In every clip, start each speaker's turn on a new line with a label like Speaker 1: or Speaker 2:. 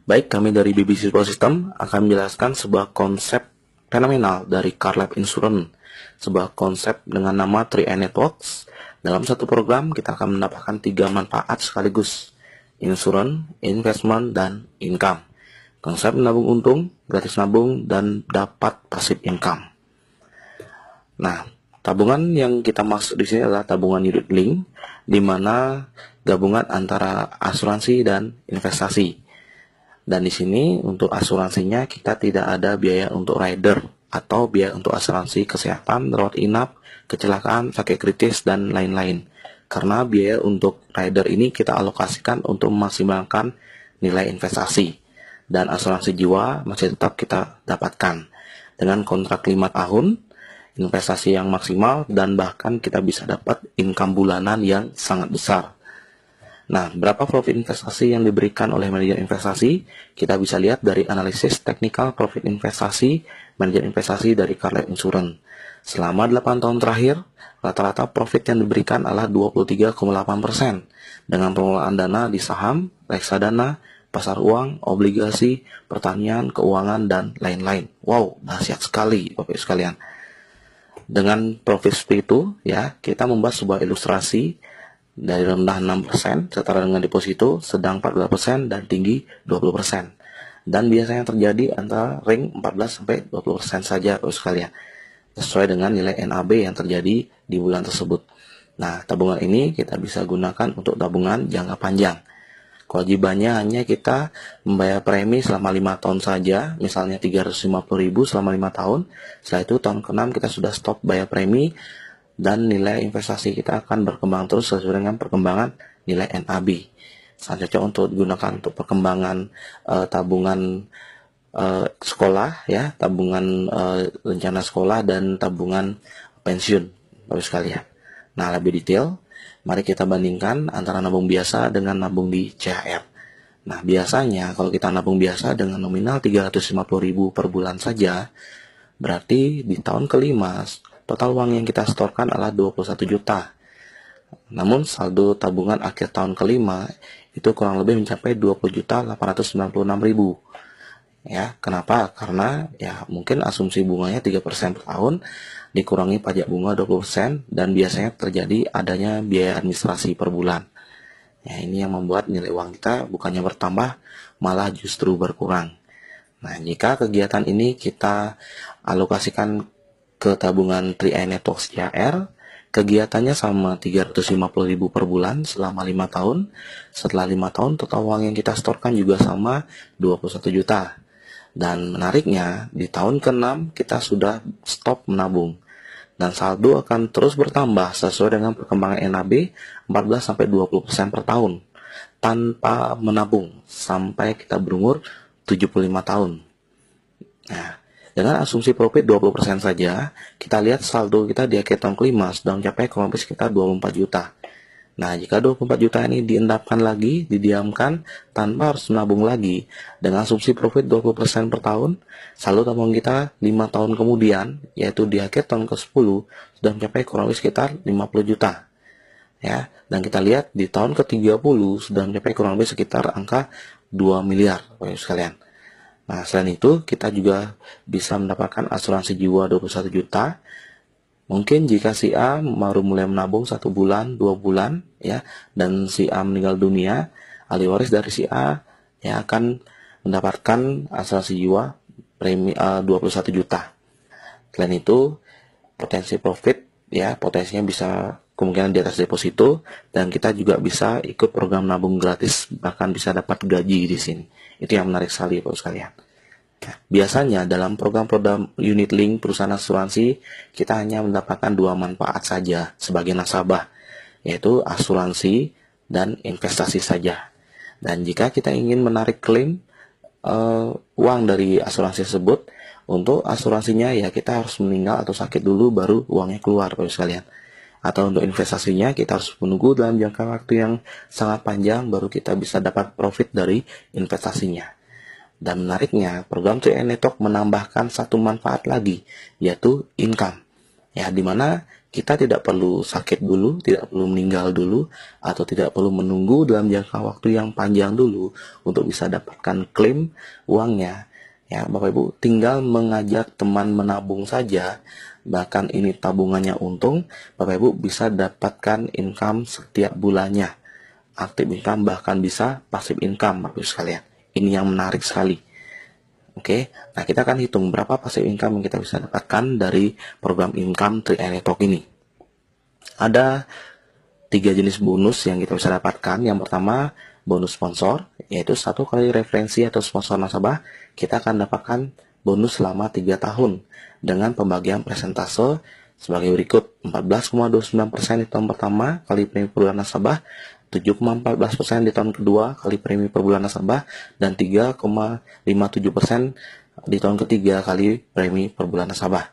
Speaker 1: Baik, kami dari BBC Pro System akan menjelaskan sebuah konsep fenomenal dari CarLab Insurance, sebuah konsep dengan nama 3i Networks. Dalam satu program, kita akan mendapatkan 3 manfaat sekaligus: insurance, investment, dan income. Konsep menabung untung, gratis nabung, dan dapat passive income. Nah, tabungan yang kita maksud di sini adalah tabungan unit link, di mana gabungan antara asuransi dan investasi. Dan di sini untuk asuransinya kita tidak ada biaya untuk rider atau biaya untuk asuransi kesehatan, rawat inap, kecelakaan, sakit kritis, dan lain-lain. Karena biaya untuk rider ini kita alokasikan untuk memaksimalkan nilai investasi. Dan asuransi jiwa masih tetap kita dapatkan dengan kontrak 5 tahun, investasi yang maksimal, dan bahkan kita bisa dapat income bulanan yang sangat besar. Nah, berapa profit investasi yang diberikan oleh manajer investasi? Kita bisa lihat dari analisis teknikal profit investasi manajer investasi dari CarLab Insurance. Selama 8 tahun terakhir, rata-rata profit yang diberikan adalah 23,8% dengan pengelolaan dana di saham, reksadana, pasar uang, obligasi, pertanian, keuangan, dan lain-lain. Wow, dahsyat sekali Bapak Ibu sekalian. Dengan profit seperti itu, ya, kita membuat sebuah ilustrasi dari rendah 6% setara dengan deposito, sedang 14%, dan tinggi 20%. Dan biasanya terjadi antara ring 14-20% saja Bapak sekalian, sesuai dengan nilai NAB yang terjadi di bulan tersebut. Nah, tabungan ini kita bisa gunakan untuk tabungan jangka panjang. Kewajibannya hanya kita membayar premi selama 5 tahun saja, misalnya 350.000 selama 5 tahun. Setelah itu tahun ke-6 kita sudah stop bayar premi, dan nilai investasi kita akan berkembang terus sesuai dengan perkembangan nilai NAB. Sangat cocok untuk digunakan untuk perkembangan tabungan sekolah, ya, tabungan rencana sekolah, dan tabungan pensiun, Bapak sekalian. Nah, lebih detail, mari kita bandingkan antara nabung biasa dengan nabung di CHR. Nah, biasanya kalau kita nabung biasa dengan nominal 350.000 per bulan saja, berarti di tahun kelima total uang yang kita setorkan adalah 21 juta. Namun saldo tabungan akhir tahun kelima itu kurang lebih mencapai 20.896.000. Ya, kenapa? Karena ya mungkin asumsi bunganya 3% per tahun dikurangi pajak bunga 20%, dan biasanya terjadi adanya biaya administrasi per bulan. Ya, ini yang membuat nilai uang kita bukannya bertambah, malah justru berkurang. Nah, jika kegiatan ini kita alokasikan ke tabungan 3i Networks CHR, kegiatannya sama 350.000 per bulan selama 5 tahun. Setelah 5 tahun, total uang yang kita setorkan juga sama 21 juta. Dan menariknya, di tahun ke-6 kita sudah stop menabung. Dan saldo akan terus bertambah sesuai dengan perkembangan NAB 14-20% per tahun tanpa menabung sampai kita berumur 75 tahun. Nah, dengan asumsi profit 20% saja, kita lihat saldo kita di akhir tahun kelima sudah mencapai kurang lebih sekitar 24 juta. Nah, jika 24 juta ini diendapkan lagi, didiamkan tanpa harus menabung lagi, dengan asumsi profit 20% per tahun, saldo tabungan kita 5 tahun kemudian, yaitu di akhir tahun ke-10, sudah mencapai kurang lebih sekitar 50 juta. Ya, dan kita lihat di tahun ke-30 sudah mencapai kurang lebih sekitar angka 2 miliar, Bapak sekalian. Nah, selain itu, kita juga bisa mendapatkan asuransi jiwa 21 juta. Mungkin jika si A baru mulai menabung 1 bulan, 2 bulan, ya, dan si A meninggal dunia, ahli waris dari si A ya akan mendapatkan asuransi jiwa premi 21 juta. Selain itu, potensi profit, ya, potensinya bisa kemungkinan di atas deposito, dan kita juga bisa ikut program nabung gratis, bahkan bisa dapat gaji di sini. Itu yang menarik sekali Bapak sekalian. Biasanya dalam program-program unit link perusahaan asuransi, kita hanya mendapatkan 2 manfaat saja sebagai nasabah, yaitu asuransi dan investasi saja. Dan jika kita ingin menarik klaim uang dari asuransi tersebut, untuk asuransinya ya kita harus meninggal atau sakit dulu baru uangnya keluar Bapak sekalian. Atau untuk investasinya kita harus menunggu dalam jangka waktu yang sangat panjang baru kita bisa dapat profit dari investasinya. Dan menariknya, program 3i Network menambahkan satu manfaat lagi, yaitu income. Ya, dimana kita tidak perlu sakit dulu, tidak perlu meninggal dulu, atau tidak perlu menunggu dalam jangka waktu yang panjang dulu untuk bisa dapatkan klaim uangnya. Ya, Bapak Ibu tinggal mengajak teman menabung saja, bahkan ini tabungannya untung, Bapak Ibu bisa dapatkan income setiap bulannya. Aktif income, bahkan bisa passive income, Bapak Ibu sekalian. Ini yang menarik sekali. Oke, nah kita akan hitung berapa passive income yang kita bisa dapatkan dari program income 3i Network ini. Ada 3 jenis bonus yang kita bisa dapatkan. Yang pertama, bonus sponsor, yaitu 1 kali referensi atau sponsor nasabah, kita akan dapatkan bonus selama 3 tahun dengan pembagian persentase sebagai berikut: 14,29% di tahun pertama kali premi per bulan nasabah, 7,14% di tahun kedua kali premi per bulan nasabah, dan 3,57% di tahun ketiga kali premi per bulan nasabah.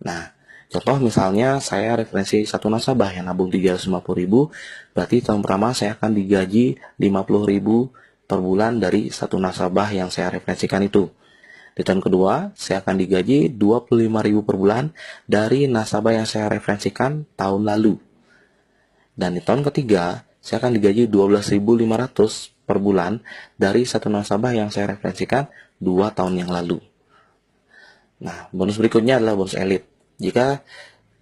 Speaker 1: Nah, contoh misalnya saya referensi satu nasabah yang nabung 350.000, berarti tahun pertama saya akan digaji 50.000 per bulan dari satu nasabah yang saya referensikan itu. Di tahun kedua, saya akan digaji 25.000 per bulan dari nasabah yang saya referensikan tahun lalu. Dan di tahun ketiga, saya akan digaji 12.500 per bulan dari satu nasabah yang saya referensikan 2 tahun yang lalu. Nah, bonus berikutnya adalah bonus elit. Jika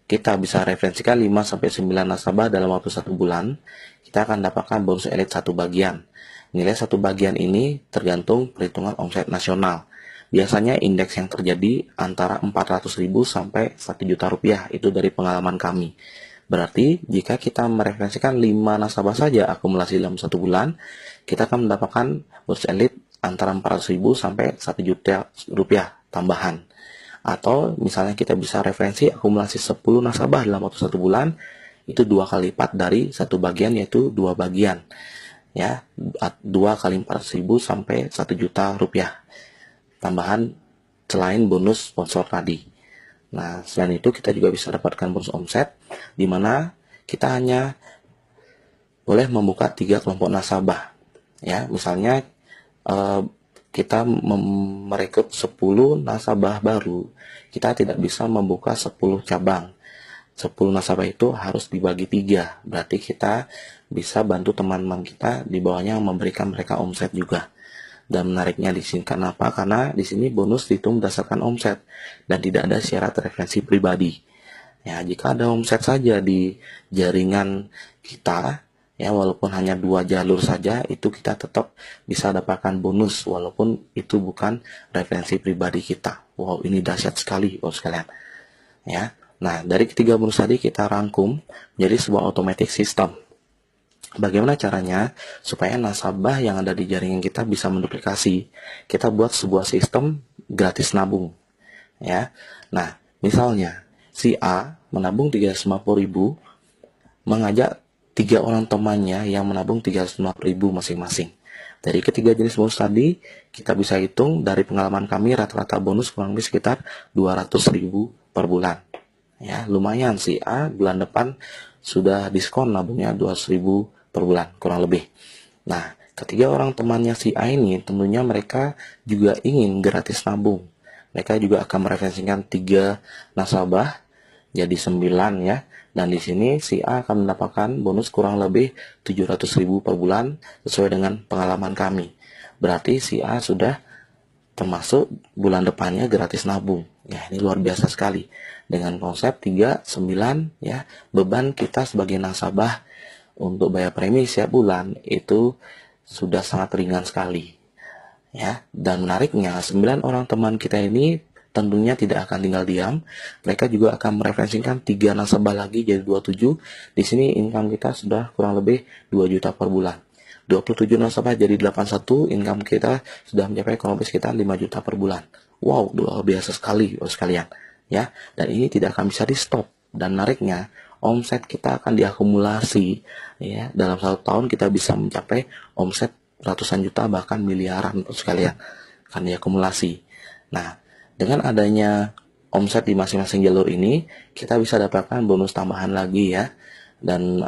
Speaker 1: kita bisa referensikan 5-9 nasabah dalam waktu 1 bulan, kita akan dapatkan bonus elit 1 bagian. Nilai 1 bagian ini tergantung perhitungan omset nasional. Biasanya indeks yang terjadi antara 400.000 sampai 1 juta rupiah, itu dari pengalaman kami. Berarti jika kita mereferensikan 5 nasabah saja akumulasi dalam 1 bulan, kita akan mendapatkan bonus elit antara 400.000 sampai 1 juta rupiah tambahan. Atau misalnya kita bisa referensi akumulasi 10 nasabah dalam waktu 1 bulan, itu 2 kali lipat dari 1 bagian, yaitu 2 bagian. Ya, 2 kali 400.000 sampai 1 juta rupiah tambahan selain bonus sponsor tadi. Nah, selain itu kita juga bisa dapatkan bonus omset, di mana kita hanya boleh membuka 3 kelompok nasabah. Ya, misalnya kita merekrut 10 nasabah baru, kita tidak bisa membuka 10 cabang. 10 nasabah itu harus dibagi 3, berarti kita bisa bantu teman-teman kita di bawahnya memberikan mereka omset juga. Dan menariknya di sini kenapa? Karena di sini bonus dihitung berdasarkan omset dan tidak ada syarat referensi pribadi. Ya, jika ada omset saja di jaringan kita, ya walaupun hanya 2 jalur saja, itu kita tetap bisa dapatkan bonus walaupun itu bukan referensi pribadi kita. Wow, ini dahsyat sekali, Bapak sekalian. Ya. Nah, dari ketiga bonus tadi kita rangkum menjadi sebuah automatic system. Bagaimana caranya supaya nasabah yang ada di jaringan kita bisa menduplikasi? Kita buat sebuah sistem gratis nabung. Ya. Nah, misalnya si A menabung 350.000, mengajak 3 orang temannya yang menabung 350.000 masing-masing. Dari ketiga jenis bonus tadi, kita bisa hitung dari pengalaman kami rata-rata bonus kurang lebih sekitar 200.000 per bulan. Ya, lumayan si A bulan depan sudah diskon nabungnya 200.000 per bulan kurang lebih. Nah, ketiga orang temannya si A ini tentunya mereka juga ingin gratis nabung. Mereka juga akan mereferensikan 3 nasabah jadi 9 ya. Dan di sini si A akan mendapatkan bonus kurang lebih 700.000 per bulan sesuai dengan pengalaman kami. Berarti si A sudah termasuk bulan depannya gratis nabung. Ya, ini luar biasa sekali. Dengan konsep 3, 9 ya, beban kita sebagai nasabah untuk bayar premi setiap bulan itu sudah sangat ringan sekali. Ya, dan menariknya 9 orang teman kita ini tentunya tidak akan tinggal diam. Mereka juga akan mereferensikan 3 nasabah lagi jadi 27. Di sini income kita sudah kurang lebih 2 juta per bulan. 27 nasabah jadi 81, income kita sudah mencapai kurang lebih sekitar 5 juta per bulan. Wow, luar biasa sekali, Bapak sekalian. Ya, dan ini tidak akan bisa di stop. Dan menariknya, omset kita akan diakumulasi ya, dalam 1 tahun kita bisa mencapai omset ratusan juta bahkan miliaran sekalian akan diakumulasi. Nah, dengan adanya omset di masing-masing jalur ini, kita bisa dapatkan bonus tambahan lagi ya. Dan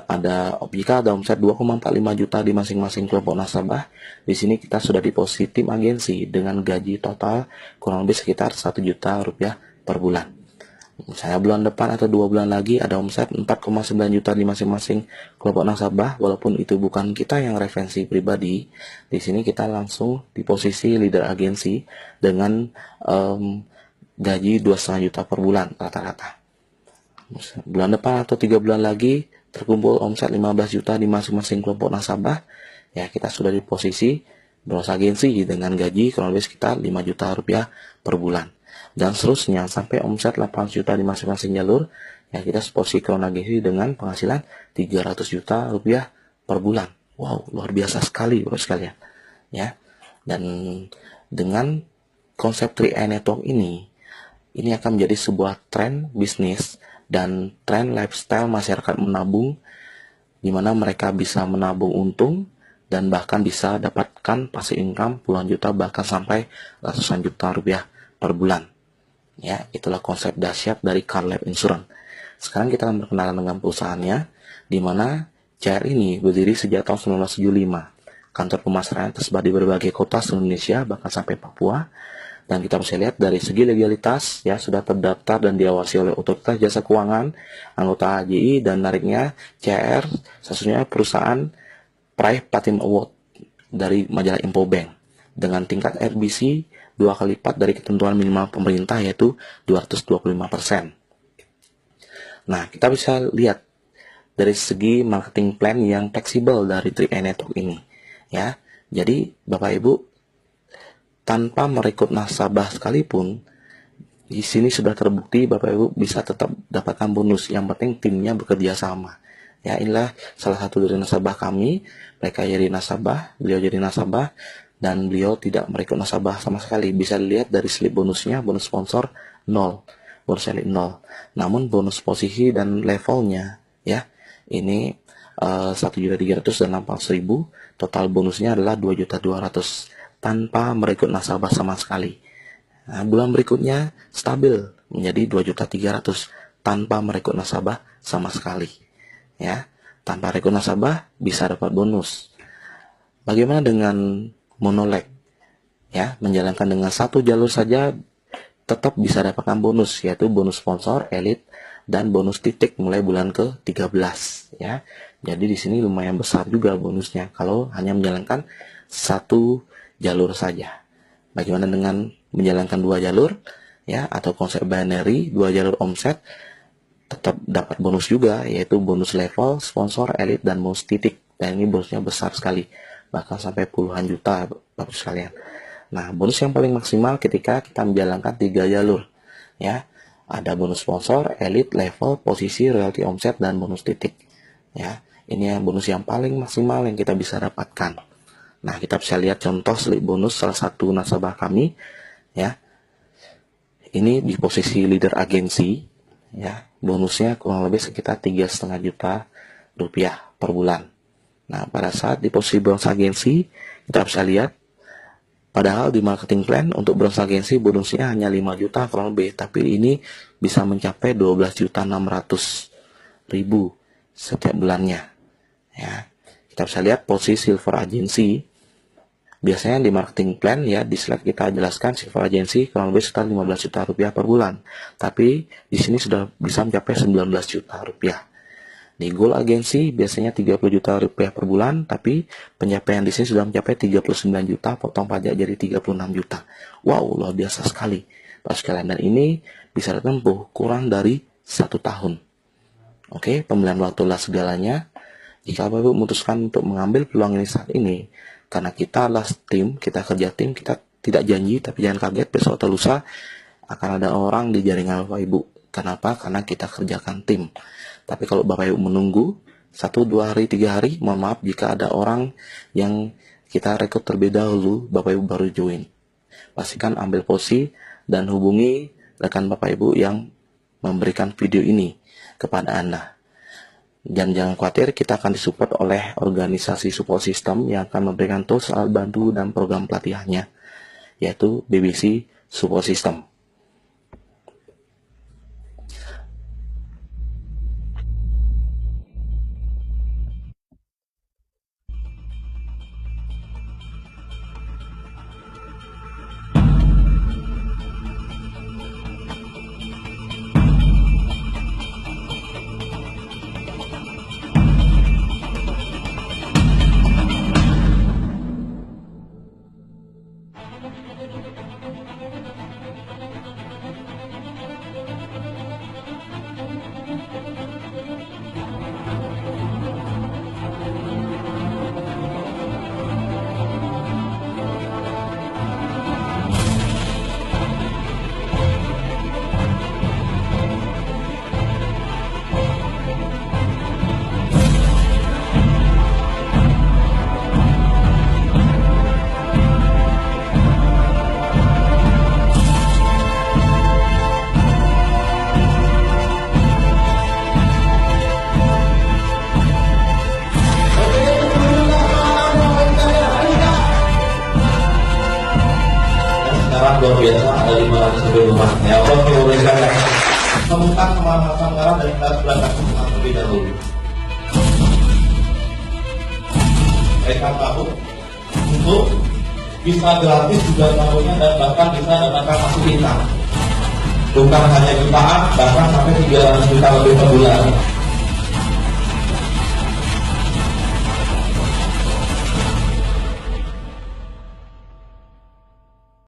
Speaker 1: jika ada omset 2,45 juta di masing-masing kelompok nasabah, di sini kita sudah di posisi tim agensi dengan gaji total kurang lebih sekitar 1 juta rupiah per bulan. Misalnya bulan depan atau 2 bulan lagi ada omset 4,9 juta di masing-masing kelompok nasabah, walaupun itu bukan kita yang referensi pribadi. Di sini kita langsung di posisi leader agensi dengan gaji 2,5 juta per bulan rata-rata. Bulan depan atau 3 bulan lagi terkumpul omset 15 juta di masing-masing kelompok nasabah, ya kita sudah di posisi bos agensi dengan gaji kurang lebih sekitar 5 juta rupiah per bulan. Dan seterusnya sampai omset 8 juta di masing-masing jalur, ya kita posisi crown agensi dengan penghasilan 300 juta rupiah per bulan. Wow, luar biasa sekali bos sekalian. Ya. Dan dengan konsep 3i Network ini akan menjadi sebuah tren bisnis dan tren lifestyle masyarakat menabung, di mana mereka bisa menabung untung dan bahkan bisa dapatkan passive income puluhan juta bahkan sampai ratusan juta rupiah per bulan. Ya, itulah konsep dahsyat dari Car Life Insurance. Sekarang kita akan berkenalan dengan perusahaannya, di mana CR ini berdiri sejak tahun 1975. Kantor pemasaran tersebar di berbagai kota seluruh Indonesia, bahkan sampai Papua. Dan kita bisa lihat dari segi legalitas, ya sudah terdaftar dan diawasi oleh Otoritas Jasa Keuangan, anggota AJI, dan nariknya CR, sesungguhnya perusahaan peraih Platinum Award dari majalah Infobank dengan tingkat RBC 2 kali lipat dari ketentuan minimal pemerintah, yaitu 225%. Nah, kita bisa lihat dari segi marketing plan yang fleksibel dari 3i Network ini, ya. Jadi Bapak Ibu, tanpa merekrut nasabah sekalipun, di sini sudah terbukti Bapak Ibu bisa tetap dapatkan bonus. Yang penting timnya bekerja sama. Ya, inilah salah satu dari nasabah kami. Mereka jadi nasabah, beliau jadi nasabah, dan beliau tidak merekrut nasabah sama sekali. Bisa dilihat dari slip bonusnya, bonus sponsor 0, bonus elit 0. Namun bonus posisi dan levelnya, ya, ini 1.300.000 dan 800.000. Total bonusnya adalah 2.200.000 tanpa merekrut nasabah sama sekali. Nah, bulan berikutnya stabil menjadi 2.300.000 tanpa merekrut nasabah sama sekali. Ya, tanpa rekrut nasabah bisa dapat bonus. Bagaimana dengan monoleg? Ya, menjalankan dengan satu jalur saja tetap bisa dapatkan bonus, yaitu bonus sponsor, elit, dan bonus titik mulai bulan ke-13. Ya, jadi di sini lumayan besar juga bonusnya kalau hanya menjalankan satu jalur saja. Bagaimana dengan menjalankan 2 jalur, ya, atau konsep binary 2 jalur omset, tetap dapat bonus juga, yaitu bonus level, sponsor, elit, dan bonus titik. Dan ini bonusnya besar sekali, bahkan sampai puluhan juta Bapak sekalian. Nah, bonus yang paling maksimal ketika kita menjalankan 3 jalur, ya. Ada bonus sponsor, elit, level, posisi, royalti omset, dan bonus titik. Ya, ini yang bonus yang paling maksimal yang kita bisa dapatkan. Nah, kita bisa lihat contoh slip bonus salah satu nasabah kami, ya. Ini di posisi leader agensi, ya. Bonusnya kurang lebih sekitar 3,5 juta rupiah per bulan. Nah, pada saat di posisi bronze agensi, kita bisa lihat, padahal di marketing plan untuk bronze agensi bonusnya hanya 5 juta kurang lebih, tapi ini bisa mencapai 12.600.000 setiap bulannya. Ya, kita bisa lihat posisi silver agensi. Biasanya di marketing plan, ya, di slide kita jelaskan silver agency kurang lebih sekitar 15 juta rupiah per bulan. Tapi di sini sudah bisa mencapai 19 juta rupiah. Di gold agency biasanya 30 juta rupiah per bulan, tapi pencapaian di sini sudah mencapai 39 juta, potong pajak jadi 36 juta. Wow, luar biasa sekali Pak sekalian. Dan ini bisa ditempuh kurang dari 1 tahun. Oke, pemilihan waktulah segalanya. Jika Bapak memutuskan untuk mengambil peluang ini saat ini, karena kita adalah tim, kita kerja tim, kita tidak janji, tapi jangan kaget besok atau lusa akan ada orang di jaringan Bapak Ibu. Kenapa? Karena kita kerjakan tim. Tapi kalau Bapak Ibu menunggu 1, 2 hari, 3 hari, mohon maaf jika ada orang yang kita rekrut terlebih dahulu, Bapak Ibu baru join. Pastikan ambil posisi dan hubungi rekan Bapak Ibu yang memberikan video ini kepada Anda. Dan jangan khawatir, kita akan disupport oleh organisasi support system yang akan memberikan tools, alat bantu, dan program pelatihannya, yaitu BBC Support System. luar biasa, ada 500 lebih rumah. Ya Allah, kita berikan ya. Temukan kemampuan merah dari kelas belakang terlebih dahulu. Mereka tahu untuk bisa gratis juga tahunnya dan bahkan bisa dapatkan masuk bintang. Bukan hanya jutaan, bahkan sampai 300 juta lebih per bulan.